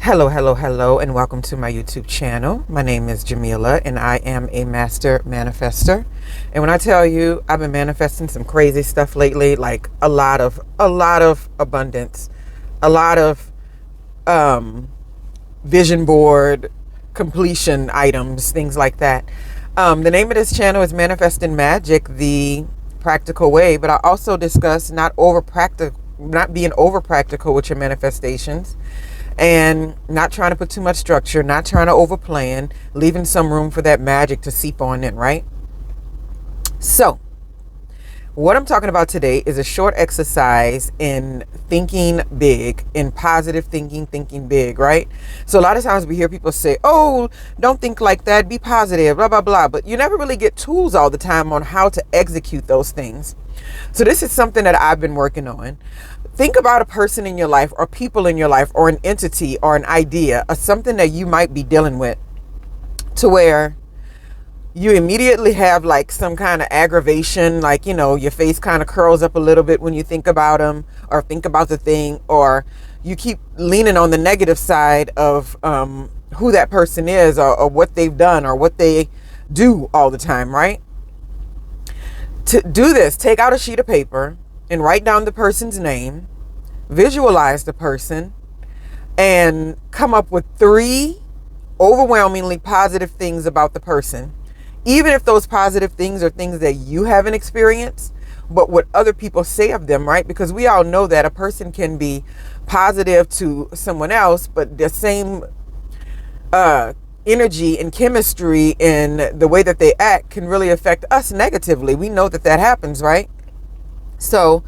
Hello, hello, hello, and welcome to my YouTube channel. My name is Jameelah, and I am a master manifester. And when I tell you, I've been manifesting some crazy stuff lately, like a lot of abundance, a lot of vision board completion items, things like that. The name of this channel is Manifesting Magic, the practical way, but I also discuss not being over practical with your manifestations, and not trying to put too much structure, not trying to overplan, leaving some room for that magic to seep on in, right? So, what I'm talking about today is a short exercise in thinking big, in positive thinking big, right? So a lot of times we hear people say, oh, don't think like that, be positive, blah, blah, blah. But you never really get tools all the time on how to execute those things. So this is something that I've been working on. Think about a person in your life or people in your life or an entity or an idea or something that you might be dealing with to where you immediately have like some kind of aggravation, like, your face kind of curls up a little bit when you think about them or think about the thing, or you keep leaning on the negative side of who that person is or what they've done or what they do all the time, right? To do this, take out a sheet of paper and write down the person's name, visualize the person, and come up with 3 overwhelmingly positive things about the person. Even if those positive things are things that you haven't experienced, but what other people say of them, right? Because we all know that a person can be positive to someone else, but the same energy and chemistry and the way that they act can really affect us negatively. We know that happens, right? So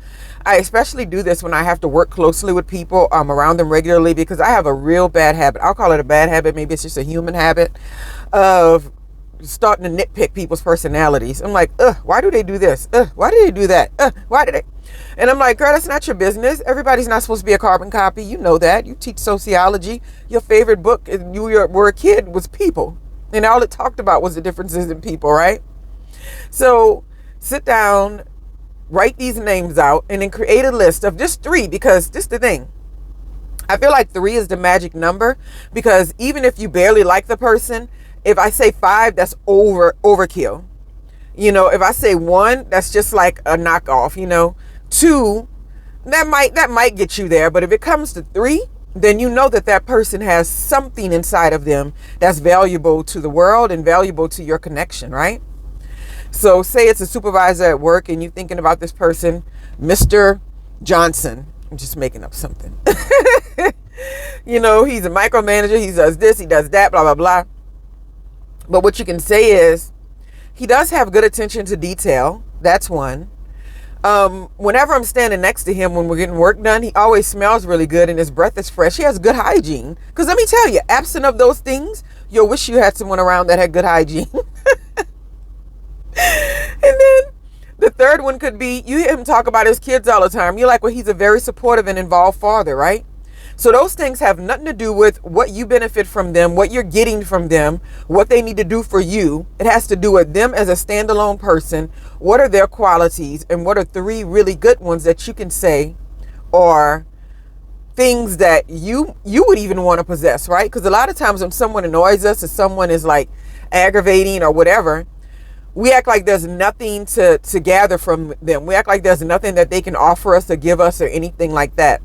I especially do this when I have to work closely with people. I'm around them regularly because I have a real bad habit. I'll call it a bad habit. Maybe it's just a human habit of starting to nitpick people's personalities. I'm like, why do they do this? Why do they do that? Why did they? And I'm like, girl, that's not your business. Everybody's not supposed to be a carbon copy. You know that. You teach sociology. Your favorite book when you were a kid was People. And all it talked about was the differences in people, right? So sit down, write these names out, and then create a list of just 3, because this is the thing. I feel like 3 is the magic number, because even if you barely like the person, if I say 5, that's overkill. If I say 1, that's just like a knockoff, 2, that might get you there. But if it comes to 3, then you know that person has something inside of them that's valuable to the world and valuable to your connection, right? So say it's a supervisor at work and you're thinking about this person, Mr. Johnson. I'm just making up something. He's a micromanager. He does this, he does that, blah, blah, blah. But what you can say is he does have good attention to detail. That's one. Whenever I'm standing next to him when we're getting work done, he always smells really good and his breath is fresh. He has good hygiene. Because let me tell you, absent of those things, you'll wish you had someone around that had good hygiene. And then the third one could be, you hear him talk about his kids all the time. You're like, well, he's a very supportive and involved father, right? So those things have nothing to do with what you benefit from them, what you're getting from them, what they need to do for you. It has to do with them as a standalone person. What are their qualities, and what are 3 really good ones that you can say, or things that you would even want to possess, right? Because a lot of times when someone annoys us or someone is like aggravating or whatever, we act like there's nothing to gather from them. We act like there's nothing that they can offer us or give us or anything like that.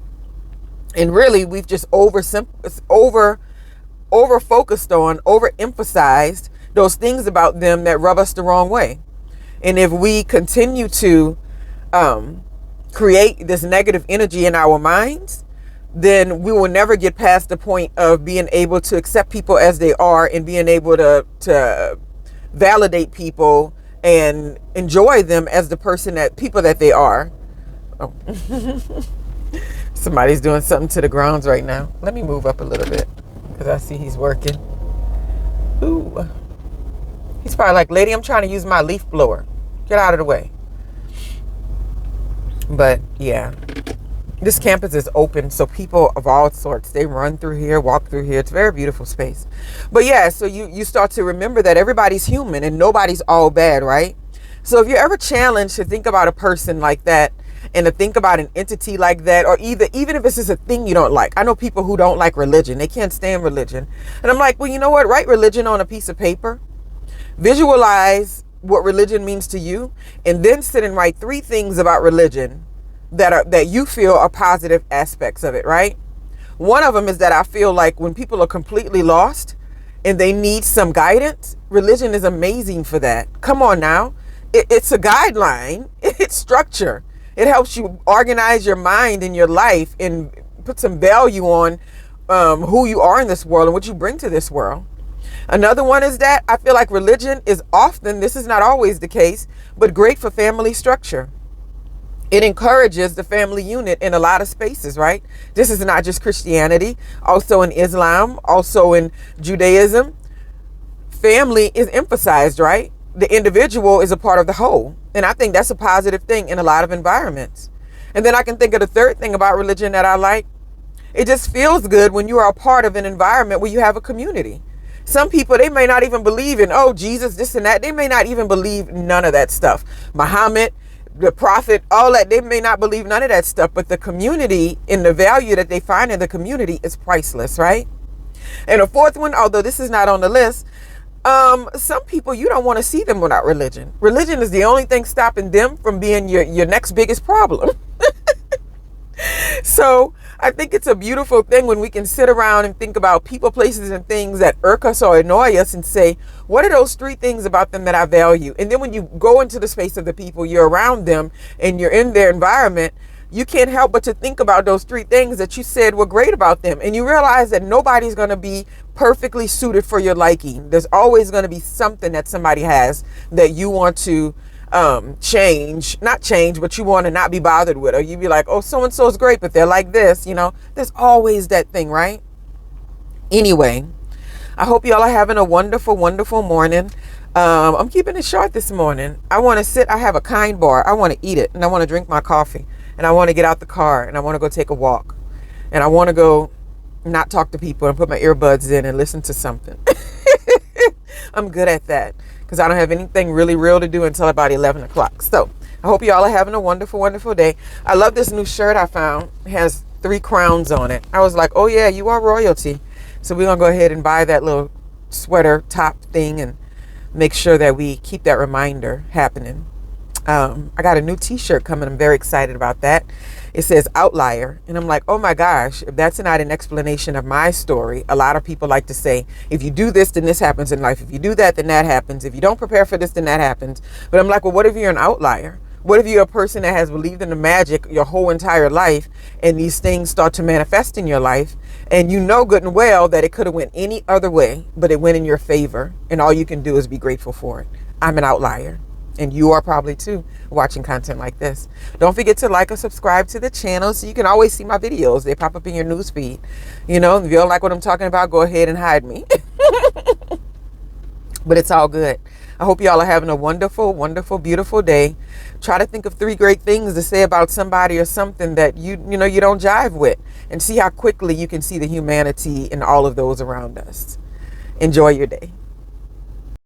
And really, we've just overemphasized those things about them that rub us the wrong way. And if we continue to create this negative energy in our minds, then we will never get past the point of being able to accept people as they are and being able to validate people and enjoy them as the people that they are. Oh. Somebody's doing something to the grounds right now. Let me move up a little bit because I see he's working. Ooh. He's probably like, lady, I'm trying to use my leaf blower. Get out of the way. But yeah, this campus is open, so people of all sorts, they run through here, walk through here. It's a very beautiful space. But yeah, so you start to remember that everybody's human and nobody's all bad, right? So if you're ever challenged to think about a person like that And to think about an entity like that, or even if this is a thing you don't like. I know people who don't like religion. They can't stand religion. And I'm like, well, you know what? Write religion on a piece of paper. Visualize what religion means to you, and then sit and write 3 things about religion that you feel are positive aspects of it, right? One of them is that I feel like when people are completely lost and they need some guidance, religion is amazing for that. Come on now. It's a guideline. It's structure. It helps you organize your mind and your life and put some value on who you are in this world and what you bring to this world. Another one is that I feel like religion is often, this is not always the case, but great for family structure. It encourages the family unit in a lot of spaces, right? This is not just Christianity, also in Islam, also in Judaism. Family is emphasized, right? The individual is a part of the whole. And I think that's a positive thing in a lot of environments. And then I can think of the third thing about religion that I like. It just feels good when you are a part of an environment where you have a community. Some people, they may not even believe in, oh, Jesus, this and that. They may not even believe none of that stuff. Muhammad, the prophet, all that. They may not believe none of that stuff. But the community and the value that they find in the community is priceless, right? And a fourth one, although this is not on the list, some people, you don't want to see them without religion. Religion is the only thing stopping them from being your next biggest problem. So I think it's a beautiful thing when we can sit around and think about people, places, and things that irk us or annoy us and say, what are those 3 things about them that I value? And then when you go into the space of the people, you're around them and you're in their environment, you can't help but to think about those 3 things that you said were great about them. And you realize that nobody's going to be perfectly suited for your liking. There's always going to be something that somebody has that you want to not change, but you want to not be bothered with. Or you be like, oh, so-and-so is great, but they're like this, there's always that thing, right? Anyway, I hope y'all are having a wonderful, wonderful morning. I'm keeping it short this morning. I want to sit. I have a Kind bar. I want to eat it, and I want to drink my coffee, and I want to get out the car, and I want to go take a walk, and I want to go not talk to people and put my earbuds in and listen to something. I'm good at that because I don't have anything really real to do until about 11 o'clock. So I hope you all are having a wonderful, wonderful day. I love this new shirt I found. It has 3 crowns on it. I was like, oh yeah, you are royalty. So we're going to go ahead and buy that little sweater top thing and make sure that we keep that reminder happening. I got a new t-shirt coming. I'm very excited about that. It says outlier. And I'm like, oh my gosh, if that's not an explanation of my story. A lot of people like to say, if you do this, then this happens in life. If you do that, then that happens. If you don't prepare for this, then that happens. But I'm like, well, what if you're an outlier? What if you're a person that has believed in the magic your whole entire life and these things start to manifest in your life and you know good and well that it could have went any other way, but it went in your favor and all you can do is be grateful for it. I'm an outlier. And you are probably too watching content like this. Don't forget to like or subscribe to the channel so you can always see my videos. They pop up in your newsfeed. If you don't like what I'm talking about, go ahead and hide me. But it's all good. I hope y'all are having a wonderful, wonderful, beautiful day. Try to think of 3 great things to say about somebody or something that you don't jive with, and see how quickly you can see the humanity in all of those around us. Enjoy your day.